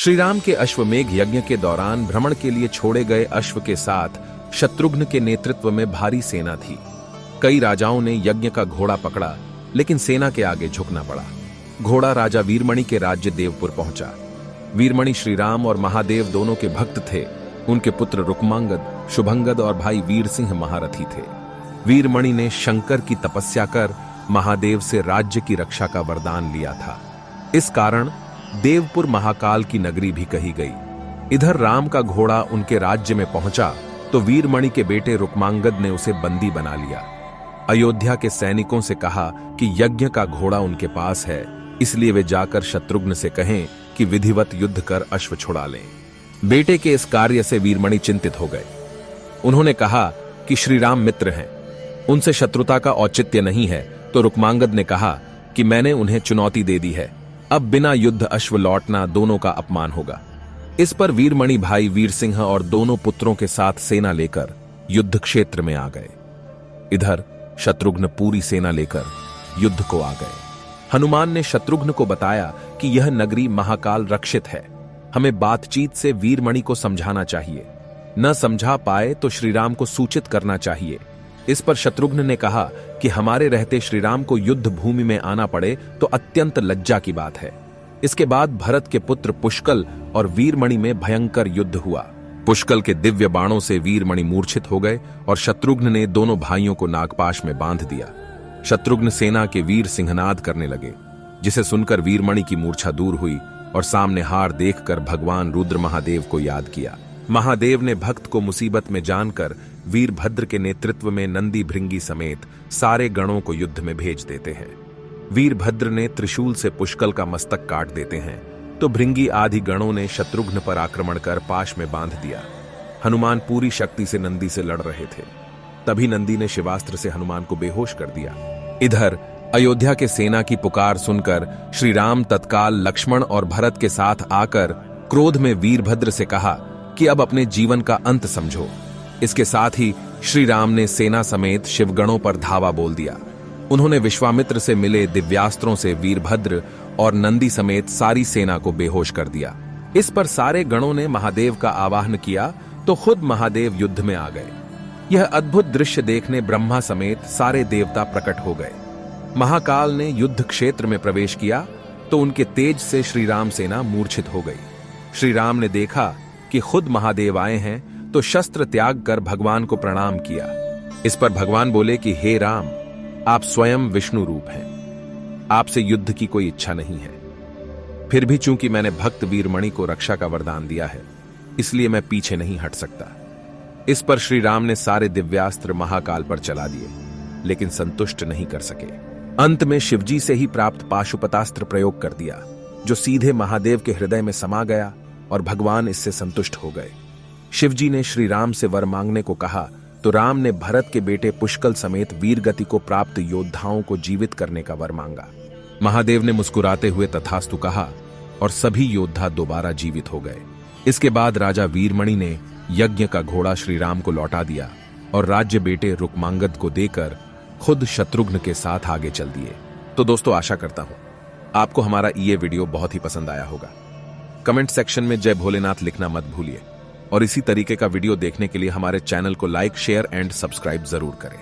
श्री राम के अश्वमेघ यज्ञ के दौरान भ्रमण के लिए छोड़े गए अश्व के साथ शत्रुघ्न के नेतृत्व में भारी सेना थी। कई राजाओं ने यज्ञ का घोड़ा पकड़ा, लेकिन सेना के आगे झुकना पड़ा। घोड़ा राजा वीरमणि के राज्य देवपुर पहुंचा। वीरमणि श्री राम और महादेव दोनों के भक्त थे। उनके पुत्र रुक्मांगद, शुभंगद और भाई वीर सिंह महारथी थे। वीरमणि ने शंकर की तपस्या कर महादेव से राज्य की रक्षा का वरदान लिया था। इस कारण देवपुर महाकाल की नगरी भी कही गई। इधर राम का घोड़ा उनके राज्य में पहुंचा तो वीरमणि के बेटे रुक्मांगद ने उसे बंदी बना लिया। अयोध्या के सैनिकों से कहा कि यज्ञ का घोड़ा उनके पास है, इसलिए वे जाकर शत्रुघ्न से कहें कि विधिवत युद्ध कर अश्व छुड़ा लें। बेटे के इस कार्य से वीरमणि चिंतित हो गए। उन्होंने कहा कि श्री राम मित्र हैं, उनसे शत्रुता का औचित्य नहीं है। तो रुक्मांगद ने कहा कि मैंने उन्हें चुनौती दे दी है, अब बिना युद्ध अश्व लौटना दोनों का अपमान होगा। इस पर वीरमणि भाई वीर सिंह और दोनों पुत्रों के साथ सेना लेकर युद्ध क्षेत्र में आ गए। इधर शत्रुघ्न पूरी सेना लेकर युद्ध को आ गए। हनुमान ने शत्रुघ्न को बताया कि यह नगरी महाकाल रक्षित है, हमें बातचीत से वीरमणि को समझाना चाहिए, न समझा पाए तो श्रीराम को सूचित करना चाहिए। इस पर शत्रुघ्न ने कहा कि हमारे रहते श्रीराम को युद्ध भूमि में आना पड़े तो अत्यंत लज्जा की बात है। इसके बाद भरत के पुत्र पुष्कल और वीरमणि में भयंकर युद्ध हुआ। पुष्कल के दिव्य बाणों से वीरमणि मूर्छित हो गए और शत्रुघ्न ने दोनों भाइयों को नागपाश में बांध दिया। शत्रुघ्न सेना के वीर सिंहनाद करने लगे, जिसे सुनकर वीरमणि की मूर्छा दूर हुई और सामने हार देखकर भगवान रुद्र महादेव को याद किया। महादेव ने भक्त को मुसीबत में जानकर वीरभद्र के नेतृत्व में नंदी भृंगी समेत सारे गणों को युद्ध में भेज देते हैं। वीरभद्र ने त्रिशूल से पुष्कल का मस्तक काट देते हैं, तो भृंगी आदि गणों ने शत्रुघ्न पर आक्रमण कर पाश में बांध दिया। हनुमान पूरी शक्ति से नंदी से लड़ रहे थे, तभी नंदी ने शिवास्त्र से हनुमान को बेहोश कर दिया। इधर अयोध्या के सेना की पुकार सुनकर श्री राम तत्काल लक्ष्मण और भरत के साथ आकर क्रोध में वीरभद्र से कहा कि अब अपने जीवन का अंत समझो। इसके साथ ही श्री राम ने सेना समेत शिवगणों पर धावा बोल दिया। उन्होंने विश्वामित्र से मिले दिव्यास्त्रों से वीरभद्र और नंदी समेत सारी सेना को बेहोश कर दिया। इस पर सारे गणों ने महादेव का आवाहन किया तो खुद महादेव युद्ध में आ गए। यह अद्भुत दृश्य देखने ब्रह्मा समेत सारे देवता प्रकट हो गए। महाकाल ने युद्ध क्षेत्र में प्रवेश किया तो उनके तेज से श्री राम सेना मूर्छित हो गई। श्री राम ने देखा कि खुद महादेव आए हैं तो शस्त्र त्याग कर भगवान को प्रणाम किया। इस पर भगवान बोले कि हे राम, आप स्वयं विष्णु रूप हैं, आपसे युद्ध की कोई इच्छा नहीं है। फिर भी चूंकि मैंने भक्त वीरमणि को रक्षा का वरदान दिया है, इसलिए मैं पीछे नहीं हट सकता। इस पर श्री राम ने सारे दिव्यास्त्र महाकाल पर चला दिए, लेकिन संतुष्ट नहीं कर सके। अंत में शिवजी से ही प्राप्त पाशुपतास्त्र प्रयोग कर दिया, जो सीधे महादेव के हृदय में समा गया और भगवान इससे संतुष्ट हो गए। शिवजी ने श्री राम से वर मांगने को कहा तो राम ने भरत के बेटे पुष्कल समेत वीरगति को प्राप्त योद्धाओं को जीवित करने का वर मांगा। महादेव ने मुस्कुराते हुए तथास्तु कहा और सभी योद्धा दोबारा जीवित हो गए। इसके बाद राजा वीरमणि ने यज्ञ का घोड़ा श्री राम को लौटा दिया और राज्य बेटे रुक्मांगद को देकर खुद शत्रुघ्न के साथ आगे चल दिए। तो दोस्तों, आशा करता हूं आपको हमारा ये वीडियो बहुत ही पसंद आया होगा। कमेंट सेक्शन में जय भोलेनाथ लिखना मत भूलिए और इसी तरीके का वीडियो देखने के लिए हमारे चैनल को लाइक, शेयर एंड सब्सक्राइब जरूर करें।